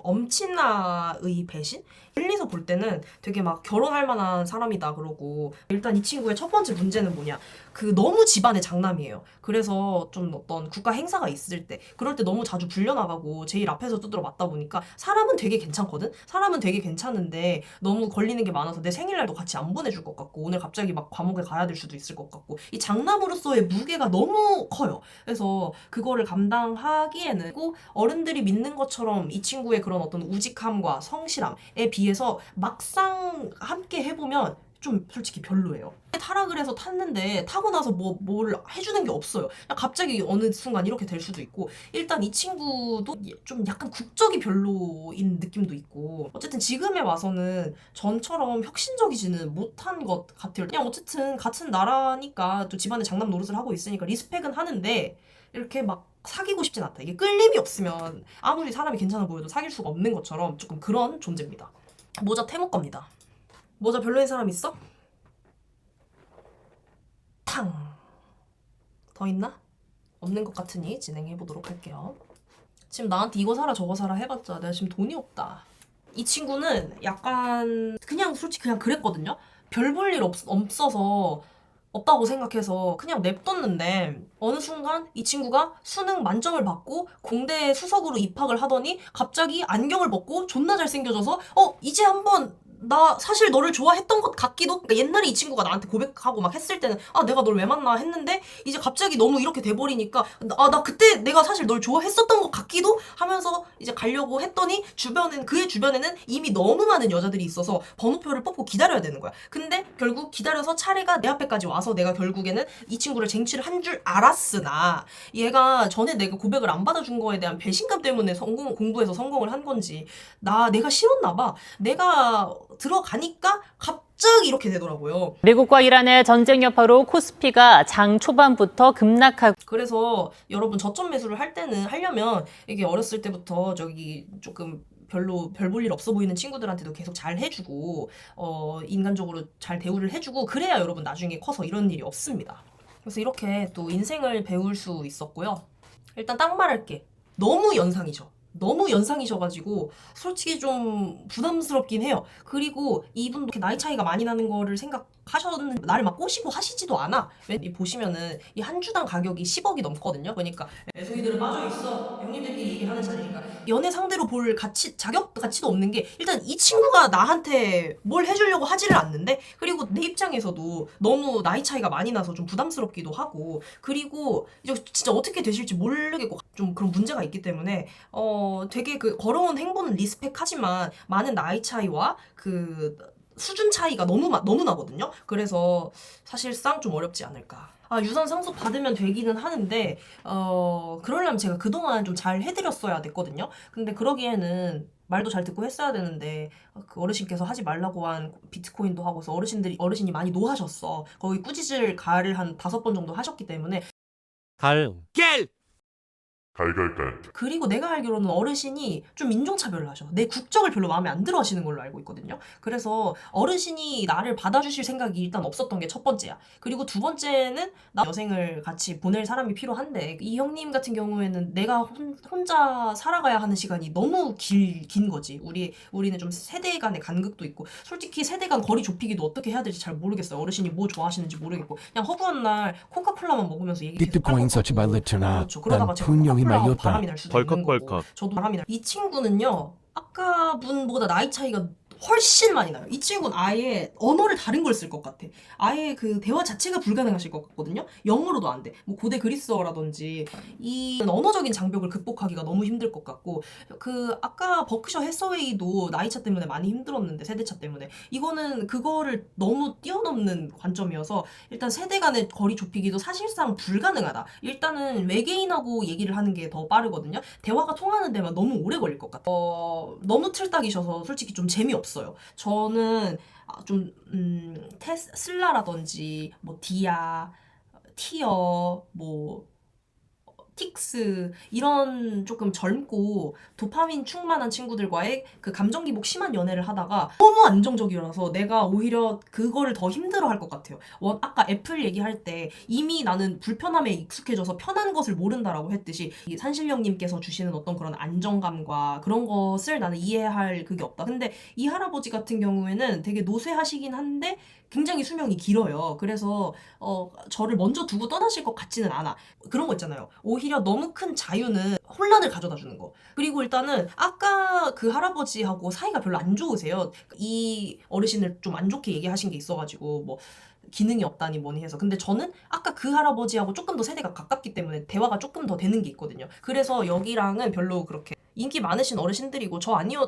엄친아의 배신? 멀리서 볼 때는 되게 막 결혼할 만한 사람이다 그러고, 일단 이 친구의 첫 번째 문제는 뭐냐, 그 너무 집안의 장남이에요. 그래서 좀 어떤 국가 행사가 있을 때 그럴 때 너무 자주 불려나가고 제일 앞에서 두드려 맞다 보니까 사람은 되게 괜찮거든? 사람은 되게 괜찮은데 너무 걸리는 게 많아서 내 생일날도 같이 안 보내줄 것 같고, 오늘 갑자기 막 감옥에 가야 될 수도 있을 것 같고, 이 장남으로서의 무게가 너무 커요. 그래서 그거를 감당하기에는 꼭 어른들이 믿는 것처럼 이 친구의 그런 어떤 우직함과 성실함에 비해서 막상 함께 해보면 좀 솔직히 별로예요. 타락을 해서 탔는데 타고 나서 뭘 해주는 게 없어요. 그냥 갑자기 어느 순간 이렇게 될 수도 있고, 일단 이 친구도 좀 약간 국적이 별로인 느낌도 있고, 어쨌든 지금에 와서는 전처럼 혁신적이지는 못한 것 같아요. 그냥 어쨌든 같은 나라니까 또 집안에 장남 노릇을 하고 있으니까 리스펙은 하는데, 이렇게 막 사귀고 싶진 않다. 이게 끌림이 없으면 아무리 사람이 괜찮아 보여도 사귈 수가 없는 것처럼 조금 그런 존재입니다. 모자 태무 겁니다. 모자 별로인 사람 있어? 탕. 더 있나? 없는 것 같으니 진행해 보도록 할게요. 지금 나한테 이거 사라 저거 사라 해봤자 내가 지금 돈이 없다. 이 친구는 약간 그냥 솔직히 그냥 그랬거든요. 별 볼 일 없어서 없다고 생각해서 그냥 냅뒀는데, 어느 순간 이 친구가 수능 만점을 받고 공대에 수석으로 입학을 하더니 갑자기 안경을 벗고 존나 잘생겨져서 이제 한번 나 사실 너를 좋아했던 것 같기도. 그러니까 옛날에 이 친구가 나한테 고백하고 막 했을 때는 내가 널 왜 만나 했는데, 이제 갑자기 너무 이렇게 돼버리니까 나 그때 내가 사실 널 좋아했었던 것 같기도 하면서 이제 가려고 했더니, 그의 주변에는 이미 너무 많은 여자들이 있어서 번호표를 뽑고 기다려야 되는 거야. 근데 결국 기다려서 차례가 내 앞에까지 와서 내가 결국에는 이 친구를 쟁취를 한 줄 알았으나, 얘가 전에 내가 고백을 안 받아준 거에 대한 배신감 때문에 공부해서 성공을 한 건지, 내가 싫었나 봐. 내가 들어가니까 갑자기 이렇게 되더라고요. 미국과 이란의 전쟁 여파로 코스피가 장 초반부터 급락하고, 그래서 여러분 저점 매수를 하려면 이게 어렸을 때부터 저기 조금 별로 별 볼 일 없어 보이는 친구들한테도 계속 잘 해주고, 인간적으로 잘 대우를 해주고, 그래야 여러분 나중에 커서 이런 일이 없습니다. 그래서 이렇게 또 인생을 배울 수 있었고요. 일단 딱 말할게. 너무 연상이죠. 너무 연상이셔가지고 솔직히 좀 부담스럽긴 해요. 그리고 이분도 이렇게 나이 차이가 많이 나는 거를 생각하셨는데 나를 막 꼬시고 하시지도 않아. 보시면은 이 한 주당 가격이 10억이 넘거든요. 그러니까 애송이들은 빠져 있어. 형님들끼리 얘기하는 자리니까 연애 상대로 볼 자격 가치도 없는 게, 일단 이 친구가 나한테 뭘 해주려고 하지를 않는데, 그리고 내 입장에서도 너무 나이 차이가 많이 나서 좀 부담스럽기도 하고, 그리고 이제 진짜 어떻게 되실지 모르겠고 좀 그런 문제가 있기 때문에 되게 그 걸어온 행보는 리스펙하지만 많은 나이 차이와 그 수준 차이가 너무 나거든요. 그래서 사실상 좀 어렵지 않을까. 유산 상속 받으면 되기는 하는데, 그러려면 제가 그동안 좀 잘 해드렸어야 됐거든요. 근데 그러기에는 말도 잘 듣고 했어야 되는데, 그 어르신께서 하지 말라고 한 비트코인도 하고서 어르신이 많이 노하셨어. 거기 꾸짖을 가를 한 5번 정도 하셨기 때문에. 갈갈갈. 그리고 내가 알기로는 어르신이 좀 인종차별을 하셔. 내 국적을 별로 마음에 안 들어 하시는 걸로 알고 있거든요. 그래서 어르신이 나를 받아주실 생각이 일단 없었던 게 첫 번째야. 그리고 두 번째는 나 여생을 같이 보낼 사람이 필요한데, 이 형님 같은 경우에는 내가 혼자 살아가야 하는 시간이 너무 긴 거지. 우리는 좀 세대 간의 간극도 있고, 솔직히 세대 간 거리 좁히기도 어떻게 해야 될지 잘 모르겠어요. 어르신이 뭐 좋아하시는지 모르겠고, 그냥 허구한 날 코카콜라만 먹으면서 얘기 계속 비트코인 할 서치 것 같고. 발레트나 그렇죠. 그러다가 난 제가 분명히 코카콜라하고 말렸다. 바람이 날 수도 있는 거고, 벌컥벌컥. 저도 바람이 날. 이 친구는요, 아까 분보다 나이 차이가 훨씬 많이 나요. 이 친구는 아예 언어를 다른 걸 쓸 것 같아. 아예 그 대화 자체가 불가능하실 것 같거든요. 영어로도 안 돼. 뭐 고대 그리스어라든지 이 언어적인 장벽을 극복하기가 너무 힘들 것 같고, 그 아까 버크셔 해서웨이도 나이 차 때문에 많이 힘들었는데, 세대차 때문에 이거는 그거를 너무 뛰어넘는 관점이어서 일단 세대 간의 거리 좁히기도 사실상 불가능하다. 일단은 외계인하고 얘기를 하는 게 더 빠르거든요. 대화가 통하는 데만 너무 오래 걸릴 것 같아요. 너무 틀딱이셔서 솔직히 좀 재미없어요. 저는 좀 테슬라라든지 뭐 디아, 티어, 뭐 틱스 이런 조금 젊고 도파민 충만한 친구들과의 그 감정 기복 심한 연애를 하다가 너무 안정적이라서 내가 오히려 그거를 더 힘들어할 것 같아요. 아까 애플 얘기할 때 이미 나는 불편함에 익숙해져서 편한 것을 모른다라고 했듯이 이 산신령님께서 주시는 어떤 그런 안정감과 그런 것을 나는 이해할 그게 없다. 근데 이 할아버지 같은 경우에는 되게 노쇠하시긴 한데 굉장히 수명이 길어요. 그래서 저를 먼저 두고 떠나실 것 같지는 않아. 그런 거 있잖아요. 오히려 너무 큰 자유는 혼란을 가져다 주는 거. 그리고 일단은 아까 그 할아버지하고 사이가 별로 안 좋으세요. 이 어르신을 좀 안 좋게 얘기하신 게 있어가지고 뭐 기능이 없다니 뭐니 해서. 근데 저는 아까 그 할아버지하고 조금 더 세대가 가깝기 때문에 대화가 조금 더 되는 게 있거든요. 그래서 여기랑은 별로 그렇게 인기 많으신 어르신들이고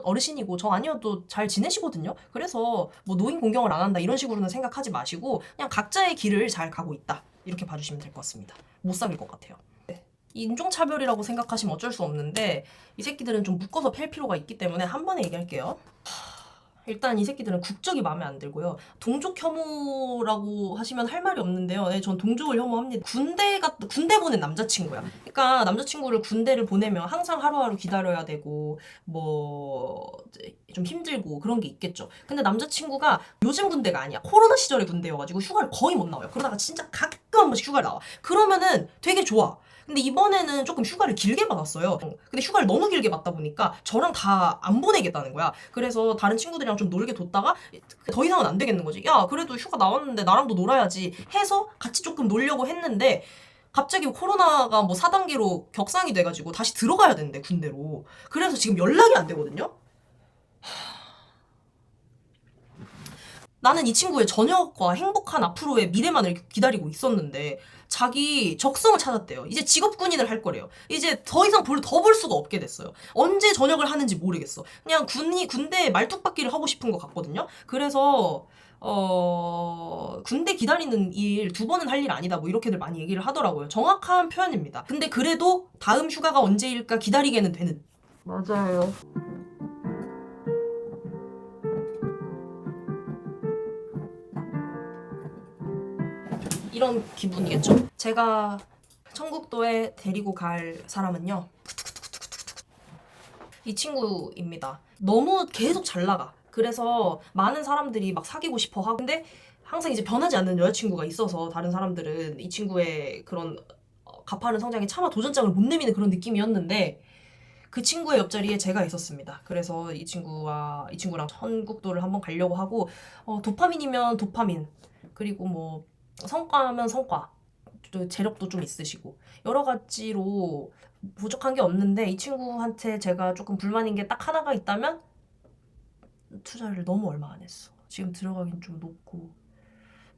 어르신이고 저 아니어도 잘 지내시거든요. 그래서 뭐 노인 공경을 안 한다 이런 식으로는 생각하지 마시고 그냥 각자의 길을 잘 가고 있다 이렇게 봐주시면 될 것 같습니다. 못 사귈 것 같아요. 네. 인종차별이라고 생각하시면 어쩔 수 없는데 이 새끼들은 좀 묶어서 팰 필요가 있기 때문에 한 번에 얘기할게요. 일단 이 새끼들은 국적이 마음에 안 들고요. 동족 혐오라고 하시면 할 말이 없는데요. 네, 전 동족을 혐오합니다. 군대 보낸 남자친구야. 그러니까 남자친구를 군대를 보내면 항상 하루하루 기다려야 되고 뭐 좀 힘들고 그런 게 있겠죠. 근데 남자친구가 요즘 군대가 아니야. 코로나 시절의 군대여가지고 휴가를 거의 못 나와요. 그러다가 진짜 가끔 한 번씩 휴가를 나와. 그러면은 되게 좋아. 근데 이번에는 조금 휴가를 길게 받았어요. 근데 휴가를 너무 길게 받다 보니까 저랑 다 안 보내겠다는 거야. 그래서 다른 친구들이랑 좀 놀게 뒀다가 더 이상은 안 되겠는 거지. 야, 그래도 휴가 나왔는데 나랑도 놀아야지 해서 같이 조금 놀려고 했는데 갑자기 코로나가 뭐 4단계로 격상이 돼가지고 다시 들어가야 된대, 군대로. 그래서 지금 연락이 안 되거든요? 나는 이 친구의 저녁과 행복한 앞으로의 미래만을 기다리고 있었는데 자기 적성을 찾았대요. 이제 직업군인을 할 거래요. 이제 더 이상 더 볼 수가 없게 됐어요. 언제 전역을 하는지 모르겠어. 그냥 군대에 말뚝박기를 하고 싶은 것 같거든요. 그래서 군대 기다리는 일 2번은 할 일 아니다 뭐 이렇게들 많이 얘기를 하더라고요. 정확한 표현입니다. 근데 그래도 다음 휴가가 언제일까 기다리게는 되는. 맞아요. 이런 기분이겠죠. 제가 청국도에 데리고 갈 사람은요. 이 친구입니다. 너무 계속 잘 나가. 그래서 많은 사람들이 막 사귀고 싶어 하고 근데 항상 이제 변하지 않는 여자친구가 있어서 다른 사람들은 이 친구의 그런 가파른 성장에 차마 도전장을 못 내미는 그런 느낌이었는데 그 친구의 옆자리에 제가 있었습니다. 그래서 이 친구랑 청국도를 한번 가려고 하고 도파민이면 도파민 그리고 뭐 성과면 성과 재력도 좀 있으시고 여러 가지로 부족한 게 없는데 이 친구한테 제가 조금 불만인 게 딱 하나가 있다면 투자를 너무 얼마 안 했어. 지금 들어가긴 좀 높고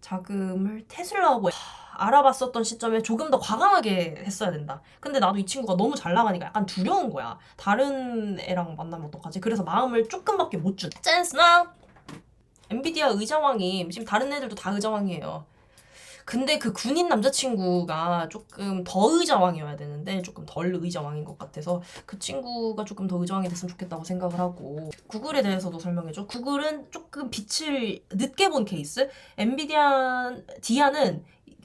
자금을 테슬라하고 알아봤었던 시점에 조금 더 과감하게 했어야 된다. 근데 나도 이 친구가 너무 잘 나가니까 약간 두려운 거야. 다른 애랑 만나면 어떡하지? 그래서 마음을 조금밖에 못 준. 짠스나! 엔비디아 의자왕이 지금 다른 애들도 다 의자왕이에요. 근데 그 군인 남자친구가 조금 더 의자왕이어야 되는데 조금 덜 의자왕인 것 같아서 그 친구가 조금 더 의자왕이 됐으면 좋겠다고 생각을 하고 구글에 대해서도 설명해줘. 구글은 조금 빛을 늦게 본 케이스. 엔비디아 디아는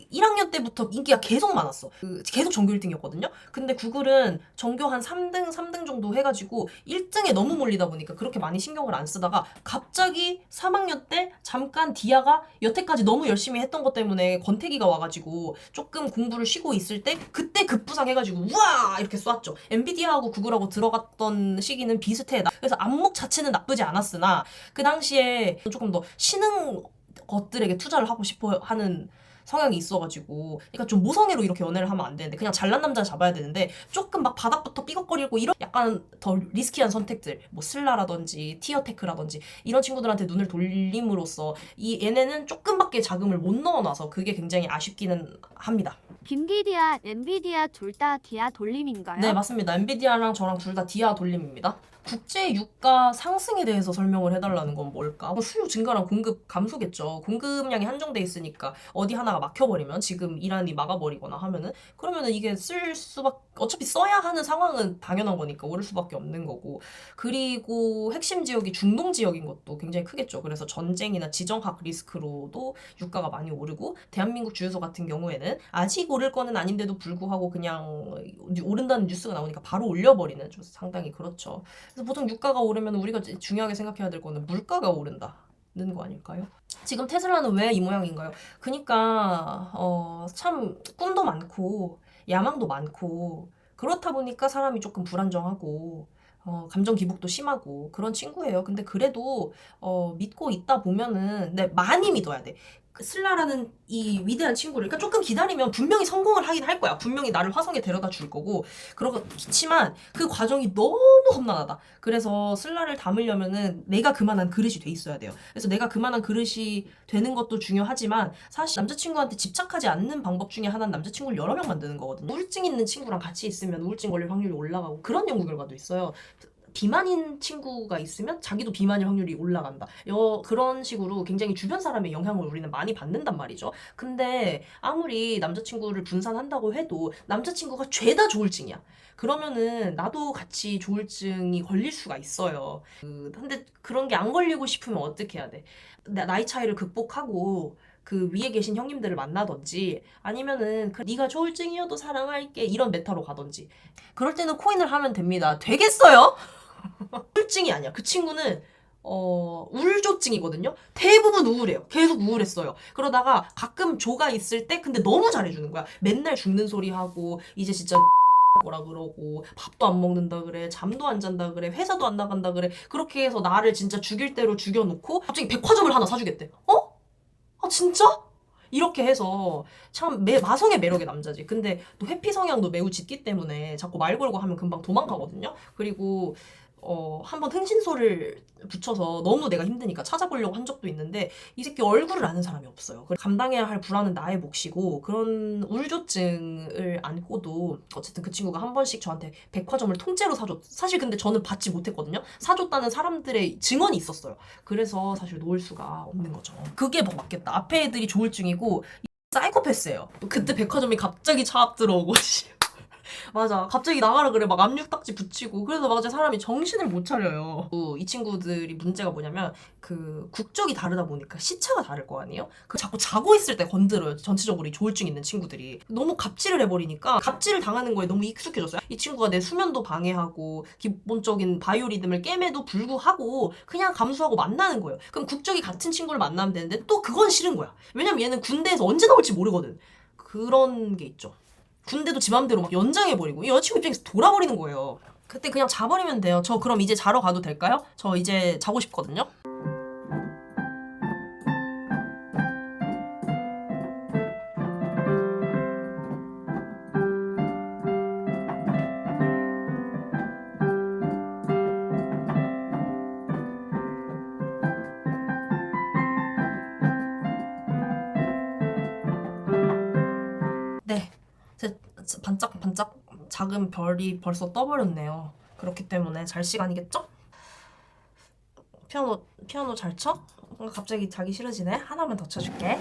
1학년 때부터 인기가 계속 많았어. 계속 전교 1등이었거든요. 근데 구글은 전교 한 3등 정도 해가지고 1등에 너무 몰리다 보니까 그렇게 많이 신경을 안 쓰다가 갑자기 3학년 때 잠깐 디아가 여태까지 너무 열심히 했던 것 때문에 권태기가 와가지고 조금 공부를 쉬고 있을 때 그때 급부상해가지고 우와 이렇게 쏘았죠. 엔비디아하고 구글하고 들어갔던 시기는 비슷해. 그래서 안목 자체는 나쁘지 않았으나 그 당시에 조금 더 신흥 것들에게 투자를 하고 싶어 하는 성향이 있어가지고 그러니까 좀 모성애로 이렇게 연애를 하면 안 되는데 그냥 잘난 남자 잡아야 되는데 조금 막 바닥부터 삐걱거리고 이런 약간 더 리스키한 선택들 뭐 슬라라든지 티어테크라든지 이런 친구들한테 눈을 돌림으로써 이 얘네는 조금밖에 자금을 못 넣어놔서 그게 굉장히 아쉽기는 합니다. 김기디아, 엔비디아 둘 다 디아 돌림인가요? 네 맞습니다. 엔비디아랑 저랑 둘 다 디아 돌림입니다. 국제 유가 상승에 대해서 설명을 해달라는 건 뭘까? 수요 증가랑 공급 감소겠죠. 공급량이 한정돼 있으니까 어디 하나가 막혀버리면 지금 이란이 막아버리거나 하면은 그러면은 이게 쓸 수밖에 어차피 써야 하는 상황은 당연한 거니까 오를 수밖에 없는 거고 그리고 핵심 지역이 중동 지역인 것도 굉장히 크겠죠. 그래서 전쟁이나 지정학 리스크로도 유가가 많이 오르고 대한민국 주유소 같은 경우에는 아직 오를 거는 아닌데도 불구하고 그냥 오른다는 뉴스가 나오니까 바로 올려버리는 좀 상당히 그렇죠. 그래서 보통 유가가 오르면 우리가 중요하게 생각해야 될 거는 물가가 오른다는 거 아닐까요? 지금 테슬라는 왜 이 모양인가요? 그니까 참 꿈도 많고 야망도 많고 그렇다 보니까 사람이 조금 불안정하고 감정 기복도 심하고 그런 친구예요. 근데 그래도 믿고 있다 보면은 많이 믿어야 돼. 그 슬라라는 이 위대한 친구를 그러니까 조금 기다리면 분명히 성공을 하긴 할 거야. 분명히 나를 화성에 데려다 줄 거고 그렇지만 그 과정이 너무 험난하다. 그래서 슬라를 담으려면은 내가 그만한 그릇이 돼 있어야 돼요. 그래서 내가 그만한 그릇이 되는 것도 중요하지만 사실 남자친구한테 집착하지 않는 방법 중에 하나는 남자친구를 여러 명 만드는 거거든요. 우울증 있는 친구랑 같이 있으면 우울증 걸릴 확률이 올라가고 그런 연구 결과도 있어요. 비만인 친구가 있으면 자기도 비만일 확률이 올라간다. 그런 식으로 굉장히 주변 사람의 영향을 우리는 많이 받는단 말이죠. 근데 아무리 남자친구를 분산한다고 해도 남자친구가 죄다 조울증이야. 그러면은 나도 같이 조울증이 걸릴 수가 있어요. 근데 그런 게 안 걸리고 싶으면 어떻게 해야 돼? 나이 차이를 극복하고 그 위에 계신 형님들을 만나든지 아니면은 네가 조울증이어도 사랑할게 이런 메타로 가든지 그럴 때는 코인을 하면 됩니다. 되겠어요? 우울증이 아니야. 그 친구는 우울조증이거든요. 대부분 우울해요. 계속 우울했어요. 그러다가 가끔 조가 있을 때 근데 너무 잘해주는 거야. 맨날 죽는 소리 하고 이제 진짜 뭐라 그러고 밥도 안 먹는다 그래. 잠도 안 잔다 그래. 회사도 안 나간다 그래. 그렇게 해서 나를 진짜 죽일 대로 죽여놓고 갑자기 백화점을 하나 사주겠대. 아 진짜? 이렇게 해서 참 마성의 매력의 남자지. 근데 또 회피 성향도 매우 짙기 때문에 자꾸 말 걸고 하면 금방 도망가거든요. 그리고 한번 흥신소를 붙여서 너무 내가 힘드니까 찾아보려고 한 적도 있는데 이 새끼 얼굴을 아는 사람이 없어요. 감당해야 할 불안은 나의 몫이고 그런 우울조증을 안고도 어쨌든 그 친구가 한 번씩 저한테 백화점을 통째로 사줬. 사실 근데 저는 받지 못했거든요. 사줬다는 사람들의 증언이 있었어요. 그래서 사실 놓을 수가 없는 거죠. 그게 뭐 맞겠다. 앞에 애들이 조울증이고 사이코패스예요. 그때 백화점이 갑자기 차 앞 들어오고 맞아. 갑자기 나가라 그래. 막 압력딱지 붙이고. 그래서 맞아. 사람이 정신을 못 차려요. 이 친구들이 문제가 뭐냐면 그 국적이 다르다 보니까 시차가 다를 거 아니에요? 자꾸 자고 있을 때 건드려요. 전체적으로 이 조울증 있는 친구들이. 너무 갑질을 해버리니까 갑질을 당하는 거에 너무 익숙해졌어요. 이 친구가 내 수면도 방해하고 기본적인 바이오리듬을 깨매도 불구하고 그냥 감수하고 만나는 거예요. 그럼 국적이 같은 친구를 만나면 되는데 또 그건 싫은 거야. 왜냐면 얘는 군대에서 언제 나올지 모르거든. 그런 게 있죠. 군대도 지 맘대로 막 연장해버리고 이 여자친구 입장에서 돌아버리는 거예요. 그때 그냥 자버리면 돼요. 저 그럼 이제 자러 가도 될까요? 저 이제 자고 싶거든요. 네. 반짝반짝 작은 별이 벌써 떠버렸네요. 그렇기 때문에 잘 시간이겠죠? 피아노 잘 쳐? 갑자기 자기 싫어지네? 하나만 더 쳐줄게.